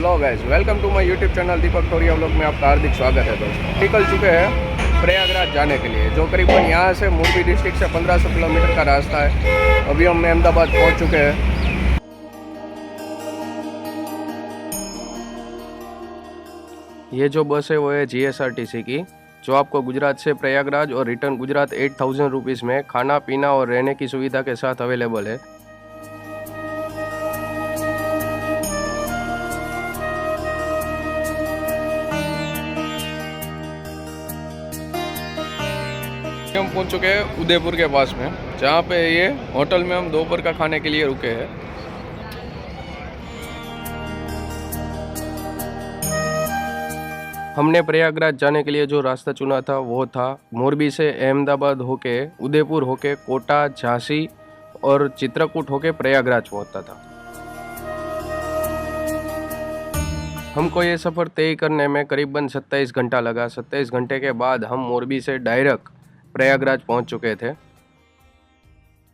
Hello guys, welcome to my YouTube channel Deepak Toria vlog में आपका हार्दिक स्वागत है दोस्तों। निकल चुके हैं प्रयागराज जाने के लिए, जो करीबन यहाँ से मोरबी डिस्ट्रिक्ट से 1500 किलोमीटर का रास्ता है। अभी हम अहमदाबाद पहुँच चुके हैं। ये जो बस है वो है GSRTC की, जो आपको गुजरात से प्रयागराज और रिटर्न गुजरात 8000 रुपीज़ में खाना पीना और रहने की सुविधा के साथ अवेलेबल है। हम पहुंच चुके हैं उदयपुर के पास में, जहाँ पे ये होटल में हम दोपहर का खाने के लिए रुके हैं। हमने प्रयागराज जाने के लिए जो रास्ता चुना था वो था मोरबी से अहमदाबाद होके, उदयपुर होके, कोटा, झांसी और चित्रकूट होके प्रयागराज पहुंचता था। हमको ये सफ़र तय करने में करीबन 27 घंटा लगा। 27 घंटे के बाद हम मोरबी से डायरेक्ट प्रयागराज पहुंच चुके थे।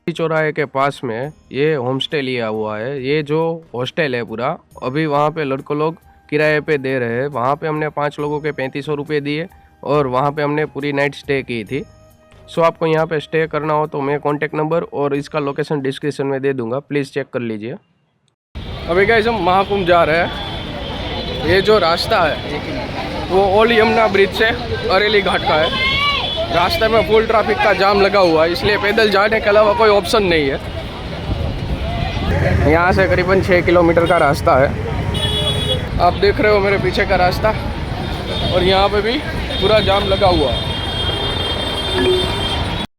चौराहे के पास में ये होम स्टे लिया हुआ है। ये जो हॉस्टल है पूरा, अभी वहाँ पे लड़कों लोग किराए पे दे रहे हैं। वहाँ पे हमने 5 लोगों के 3500 रुपये दिए और वहाँ पे हमने पूरी नाइट स्टे की थी। सो आपको यहाँ पे स्टे करना हो तो मैं कॉन्टेक्ट नंबर और इसका लोकेशन डिस्क्रिप्शन में दे दूँगा, प्लीज़ चेक कर लीजिए। अभी गाइस हम महाकुंभ जा रहे हैं। ये जो रास्ता है वो ओल्ड यमुना ब्रिज से अरेली घाट का है। रास्ते में फुल ट्रैफिक का जाम लगा हुआ है, इसलिए पैदल जाने के अलावा कोई ऑप्शन नहीं है। यहाँ से करीबन 6 किलोमीटर का रास्ता है। आप देख रहे हो मेरे पीछे का रास्ता, और यहाँ पे भी पूरा जाम लगा हुआ है।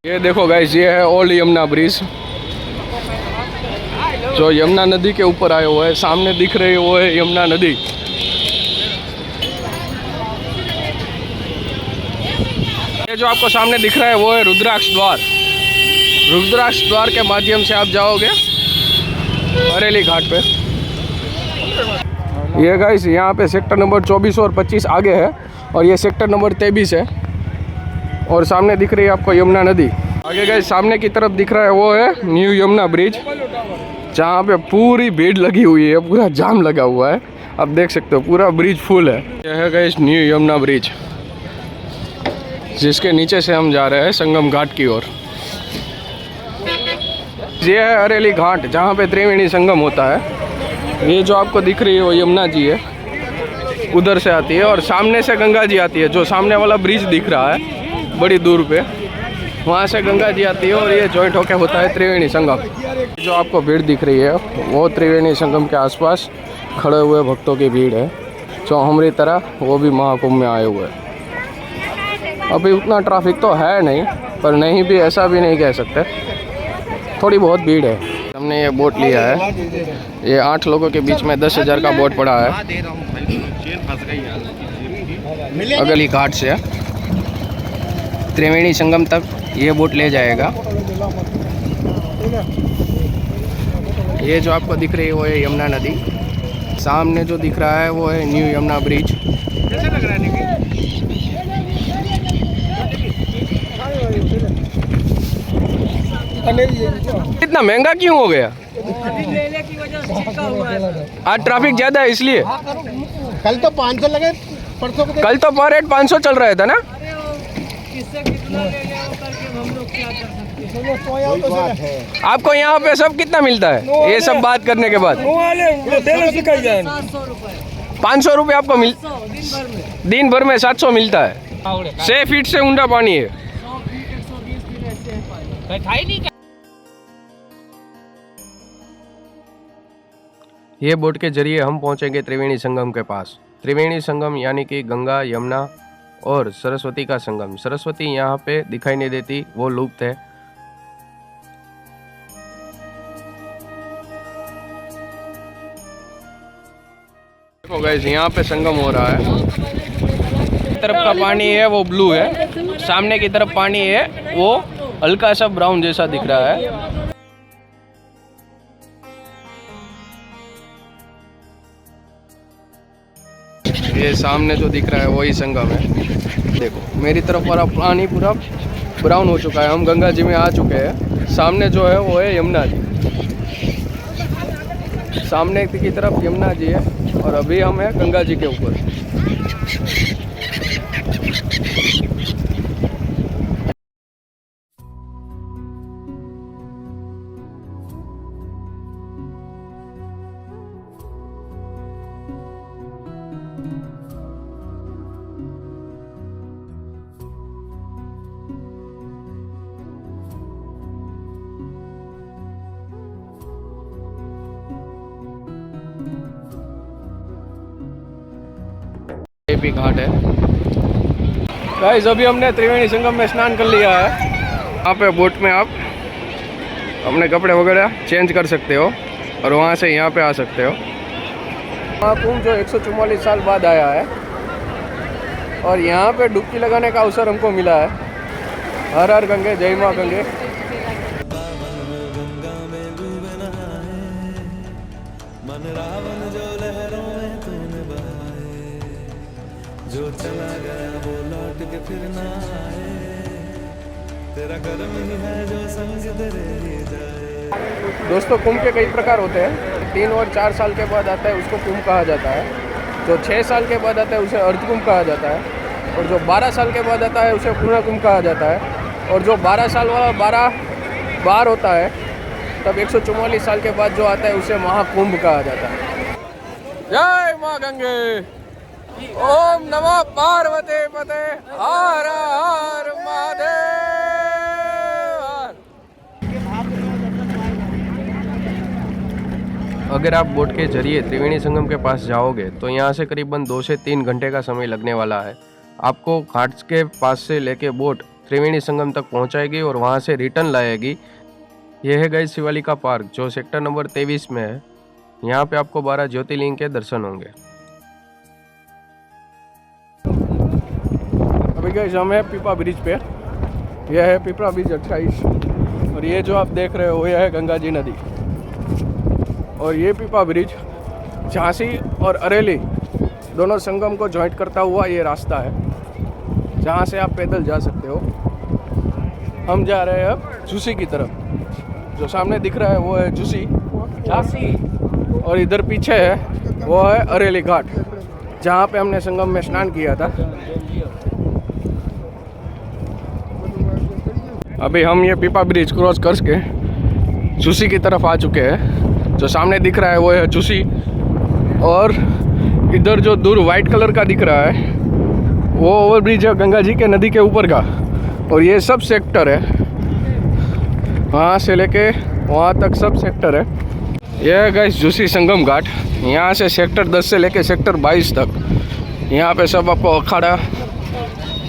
ये देखो गाइस, ये है ओल्ड यमुना ब्रिज, जो यमुना नदी के ऊपर आया हुआ है। सामने दिख रही है वो है यमुना नदी। ये जो आपको सामने दिख रहा है वो है रुद्राक्ष द्वार। रुद्राक्ष द्वार के माध्यम से आप जाओगे अरेली घाट पे। ये गाइस यहाँ पे सेक्टर नंबर 24 और 25 आगे है, और ये सेक्टर नंबर 23 है, और सामने दिख रही है आपको यमुना नदी। आगे गाइस सामने की तरफ दिख रहा है वो है न्यू यमुना ब्रिज, जहाँ पे पूरी भीड़ लगी हुई है, पूरा जाम लगा हुआ है। आप देख सकते हो पूरा ब्रिज फुल है। यह है गाइस न्यू यमुना ब्रिज, जिसके नीचे से हम जा रहे हैं संगम घाट की ओर। ये है अरेली घाट, जहाँ पे त्रिवेणी संगम होता है। ये जो आपको दिख रही है वो यमुना जी है, उधर से आती है, और सामने से गंगा जी आती है। जो सामने वाला ब्रिज दिख रहा है बड़ी दूर पे, वहाँ से गंगा जी आती है, और ये जॉइंट होके होता है त्रिवेणी संगम। जो आपको भीड़ दिख रही है वो त्रिवेणी संगम के आसपास खड़े हुए भक्तों की भीड़ है, जो हमारी तरह वो भी महाकुंभ में आए हुए हैं। अभी उतना ट्रैफिक तो है नहीं, पर नहीं भी ऐसा भी नहीं कह सकते, थोड़ी बहुत भीड़ है। हमने ये बोट लिया है, ये 8 लोगों के बीच में 10,000 का बोट पड़ा है। अगली घाट से त्रिवेणी संगम तक ये बोट ले जाएगा। ये जो आपको दिख रही है वो है यमुना नदी। सामने जो दिख रहा है वो है न्यू यमुना ब्रिज। कैसा लग रहा है? इतना महंगा क्यों हो गया? मेले की वजह से चिपका हुआ है। आज ट्रैफिक ज्यादा है इसलिए। कल तो 500 लगे, परसों को कल तो पर रेट 500 चल रहा था ना। अरे वो किससे कितना ले ले करके हम लोग क्या कर सकते हैं। आपको यहाँ पे सब कितना मिलता है? ये सब बात करने के बाद 700 रुपए 500 रुपये आपको मिल, दिन भर में 700 मिलता है। 6 फीट से ऊंडा पानी है। 100 फीट 120 फीट ऐसे है पानी। ये बोट के जरिए हम पहुंचेंगे त्रिवेणी संगम के पास। त्रिवेणी संगम यानी कि गंगा, यमुना और सरस्वती का संगम। सरस्वती यहाँ पे दिखाई नहीं देती, वो लुप्त है। देखो गाइस, यहाँ पे संगम हो रहा है। तरफ का पानी है वो ब्लू है, सामने की तरफ पानी है वो हल्का सा ब्राउन जैसा दिख रहा है। ये सामने जो दिख रहा है वही संगम है। देखो मेरी तरफ वाला पानी पूरा ब्राउन हो चुका है, हम गंगा जी में आ चुके हैं। सामने जो है वो है यमुना जी, सामने की तरफ यमुना जी है। और अभी हम हैं गंगा जी के ऊपर। ये भी घाट है गाइस। अभी हमने त्रिवेणी संगम में स्नान कर लिया है। यहाँ पे बोट में आप अपने कपड़े वगैरह चेंज कर सकते हो और वहाँ से यहाँ पे आ सकते हो। महाकुंभ जो 144 साल बाद आया है और यहाँ पे डुबकी लगाने का अवसर हमको मिला है। हर हर गंगे, जय माँ गंगे। जो चला गया वो लौट के फिर ना आए, तेरा कर्म ही है जो संग तेरे ही जाए। दोस्तों, कुंभ के कई प्रकार होते हैं। 3 और 4 साल के बाद आता है उसको कुंभ कहा जाता है। जो 6 साल के बाद आता है उसे अर्धकुंभ कहा जाता है। और जो 12 साल के बाद आता है उसे पूर्ण कुंभ कहा जाता है। और जो 12 साल वाला 12 बार होता है तब 144 साल के बाद जो आता है उसे महाकुंभ कहा जाता है। जय माँ गंगे। ओम नमः पार्वती पते, हर हर महादेव। अगर आप बोट के जरिए त्रिवेणी संगम के पास जाओगे तो यहाँ से करीबन 2 से 3 घंटे का समय लगने वाला है। आपको घाट के पास से लेके बोट त्रिवेणी संगम तक पहुँचाएगी और वहाँ से रिटर्न लाएगी। यह है गाइस शिवालिका पार्क जो सेक्टर नंबर 23 में है। यहाँ पे आपको 12 ज्योतिर्लिंग के दर्शन होंगे। अभी गाइस हम हैं पीपा ब्रिज पे। यह है पीपा ब्रिज 28 और ये जो आप देख रहे हो यह है गंगा जी नदी। और ये पीपा ब्रिज झांसी और अरेली दोनों संगम को ज्वाइंट करता हुआ ये रास्ता है जहाँ से आप पैदल जा सकते हो। हम जा रहे हैं अब झूसी की तरफ। जो सामने दिख रहा है वो है झूसी झांसी और इधर पीछे है वो है अरेली घाट जहाँ पे हमने संगम में स्नान किया था। अभी हम ये पीपा ब्रिज क्रॉस करके झूसी की तरफ आ चुके हैं। जो सामने दिख रहा है वो है झूसी और इधर जो दूर वाइट कलर का दिख रहा है वो ओवरब्रिज है गंगा जी के नदी के ऊपर का। और ये सब सेक्टर है, वहाँ से लेके वहाँ तक सब सेक्टर है। यह है गाइस झूसी संगम घाट। यहाँ से सेक्टर 10 से लेके सेक्टर 22 तक यहाँ पे सब आपको अखाड़ा,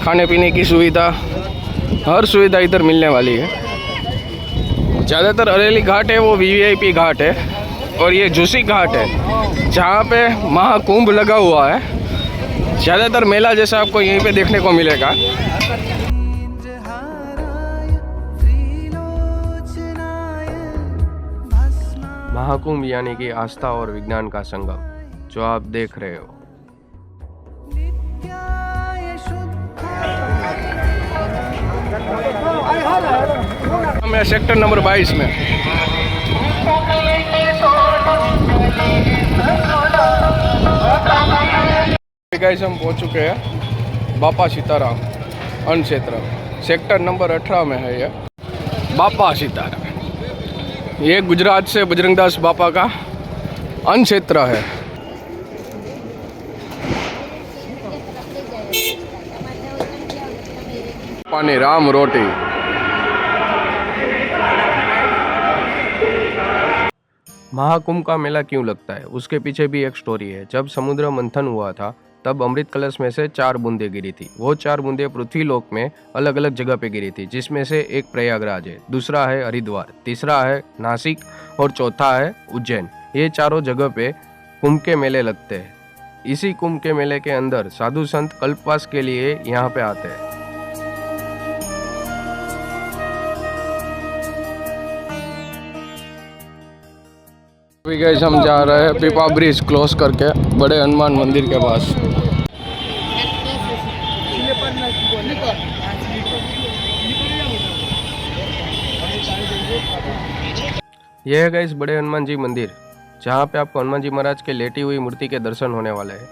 खाने पीने की सुविधा, हर सुविधा इधर मिलने वाली है। ज़्यादातर अरेली घाट है वो वीवीआईपी घाट है और ये झूसी घाट है जहाँ पे महाकुंभ लगा हुआ है। ज़्यादातर मेला जैसा आपको यहीं पे देखने को मिलेगा। महाकुंभ यानी कि आस्था और विज्ञान का संगम जो आप देख रहे हो। मैं सेक्टर नंबर 22 में। गाइस हम पहुंच चुके हैं बापा सीताराम अन्न क्षेत्र। सेक्टर नंबर 18 में है ये बापा सीताराम। ये गुजरात से बजरंगदास बापा का अन्न क्षेत्र है। पानी राम रोटी। महाकुंभ का मेला क्यों लगता है उसके पीछे भी एक स्टोरी है। जब समुद्र मंथन हुआ था तब अमृत कलश में से 4 बूंदें गिरी थी। वो 4 बूंदें पृथ्वीलोक में अलग अलग जगह पे गिरी थी, जिसमें से एक प्रयागराज है, दूसरा है हरिद्वार, तीसरा है नासिक और चौथा है उज्जैन। ये चारों जगह पे कुंभ के मेले लगते हैं। इसी कुंभ के मेले के अंदर साधु संत कल्पवास के लिए यहाँ पे आते हैं। अभी गाइस हम जा रहे हैं पीपा ब्रिज क्रॉस करके बड़े हनुमान मंदिर के पास। यह है गाइस बड़े हनुमान जी मंदिर जहाँ पे आपको हनुमान जी महाराज के लेटी हुई मूर्ति के दर्शन होने वाले हैं।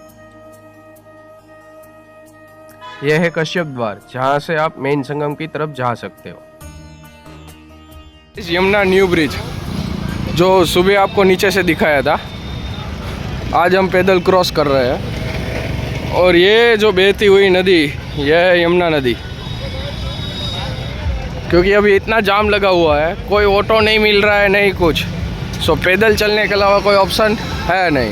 यह है कश्यप द्वार, जहाँ से आप मेन संगम की तरफ जा सकते हो। इस यमुना न्यू ब्रिज जो सुबह आपको नीचे से दिखाया था, आज हम पैदल क्रॉस कर रहे हैं। और ये जो बहती हुई नदी, यह है यमुना नदी। क्योंकि अभी इतना जाम लगा हुआ है, कोई ऑटो नहीं मिल रहा है, नहीं कुछ, सो पैदल चलने के अलावा कोई ऑप्शन है नहीं।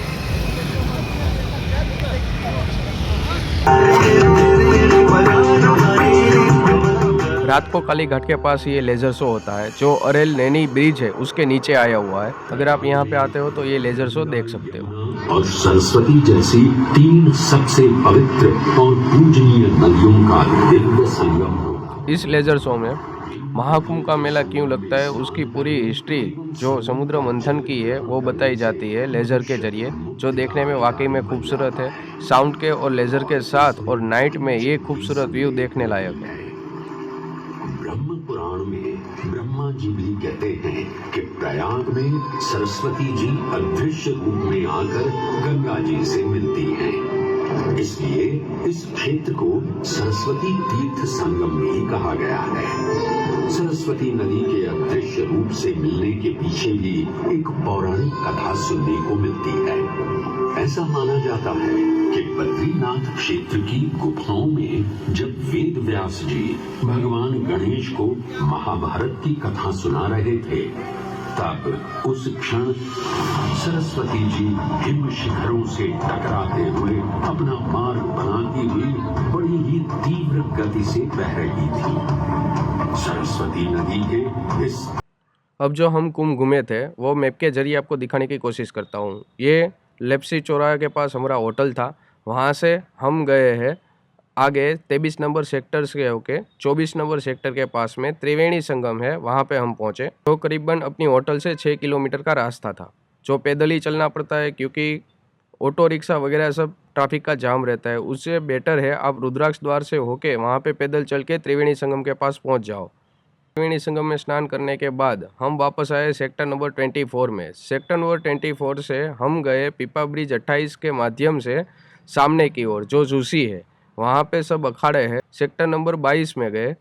रात को काली घाट के पास ये लेज़र शो होता है, जो अरेल नैनी ब्रिज है उसके नीचे आया हुआ है। अगर आप यहाँ पे आते हो तो ये लेज़र शो देख सकते हो। और सरस्वती जैसी 3 सबसे पवित्र और पूजनीय नदियों का दिव्य संगम होगा। इस लेज़र शो में महाकुंभ का मेला क्यों लगता है, उसकी पूरी हिस्ट्री जो समुद्र मंथन की है वो बताई जाती है लेज़र के जरिए, जो देखने में वाकई में खूबसूरत है। साउंड के और लेज़र के साथ और नाइट में ये खूबसूरत व्यू देखने लायक है। ब्रह्म पुराण में ब्रह्मा जी भी कहते हैं कि प्रयाग में सरस्वती जी अदृश्य रूप में आकर गंगा जी से मिलती हैं। इसलिए इस क्षेत्र को सरस्वती तीर्थ संगम भी कहा गया है। सरस्वती नदी के अदृश्य रूप से मिलने के पीछे भी एक पौराणिक कथा सुनने को मिलती है। ऐसा माना जाता है कि बद्रीनाथ क्षेत्र की गुफाओं में जब वेद व्यास जी भगवान गणेश को महाभारत की कथा सुना रहे थे, तब उस क्षण सरस्वती जी हिम शिखरों से टकराते हुए अपना मार्ग बनाती हुई बड़ी ही तीव्र गति से बह रही थी। सरस्वती नदी के इस अब जो हम कुंभ घूमे थे वो मैप के जरिए आपको दिखाने की कोशिश करता हूँ। ये लेप्सी चौराहे के पास हमारा होटल था, वहाँ से हम गए हैं आगे 23 नंबर सेक्टर से होके 24 नंबर सेक्टर के पास में त्रिवेणी संगम है, वहाँ पे हम पहुँचे। तो करीबन अपनी होटल से 6 किलोमीटर का रास्ता था, जो पैदल ही चलना पड़ता है क्योंकि ऑटो रिक्शा वगैरह सब ट्रैफिक का जाम रहता है। उससे बेटर है आप रुद्राक्ष द्वार से होके वहाँ पे पैदल चल के त्रिवेणी संगम के पास पहुँच जाओ। त्रिवेणी संगम में स्नान करने के बाद हम वापस आए सेक्टर नंबर 24 में। सेक्टर नंबर 24 से हम गए पीपा ब्रिज 28 के माध्यम से सामने की ओर जो झूसी है, वहाँ पे सब अखाड़े हैं। सेक्टर नंबर 22 में गए।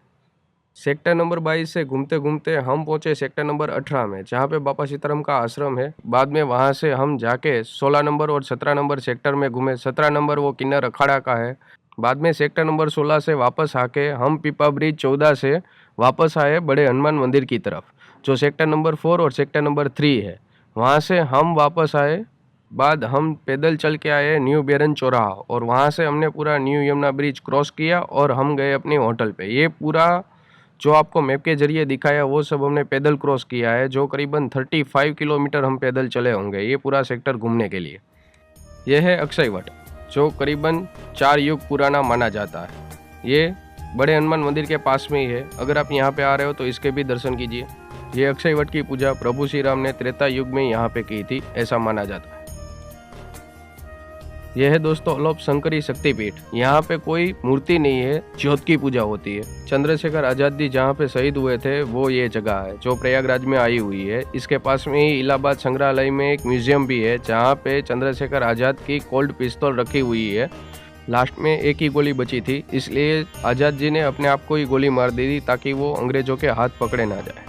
सेक्टर नंबर 22 से घूमते घूमते हम पहुँचे सेक्टर नंबर 18 में, जहाँ पे बाबा सीताराम का आश्रम है। बाद में वहाँ से हम जाके 16 नंबर और 17 नंबर सेक्टर में घूमे। 17 नंबर वो किन्नर अखाड़ा का है। बाद में सेक्टर नंबर 16 से वापस आके हम पीपा ब्रिज 14 से वापस आए बड़े हनुमान मंदिर की तरफ, जो सेक्टर नंबर 4 और सेक्टर नंबर 3 है। वहाँ से हम वापस आए, बाद हम पैदल चल के आए न्यू बेरन चौराहा, और वहाँ से हमने पूरा न्यू यमुना ब्रिज क्रॉस किया और हम गए अपने होटल पे। ये पूरा जो आपको मैप के जरिए दिखाया वो सब हमने पैदल क्रॉस किया है, जो करीबन 35 किलोमीटर हम पैदल चले होंगे ये पूरा सेक्टर घूमने के लिए। यह है अक्षय वट, जो करीबन 4 युग पुराना माना जाता है। ये बड़े हनुमान मंदिर के पास में ही है। अगर आप यहाँ पे आ रहे हो तो इसके भी दर्शन कीजिए। ये अक्षय वट की पूजा प्रभु श्री राम ने त्रेता युग में यहाँ पे की थी, ऐसा माना जाता है। यह है दोस्तों अलोप शंकरी शक्तिपीठ। यहाँ पे कोई मूर्ति नहीं है, ज्योत की पूजा होती है। चंद्रशेखर आजाद जी जहाँ पे शहीद हुए थे वो ये जगह है, जो प्रयागराज में आई हुई है। इसके पास में ही इलाहाबाद संग्रहालय में एक म्यूजियम भी है, जहाँ पे चंद्रशेखर आजाद की कोल्ड पिस्तौल रखी हुई है। लास्ट में एक ही गोली बची थी, इसलिए आजाद जी ने अपने आप को ही गोली मार दी थी ताकि वो अंग्रेजों के हाथ पकड़े ना जाए।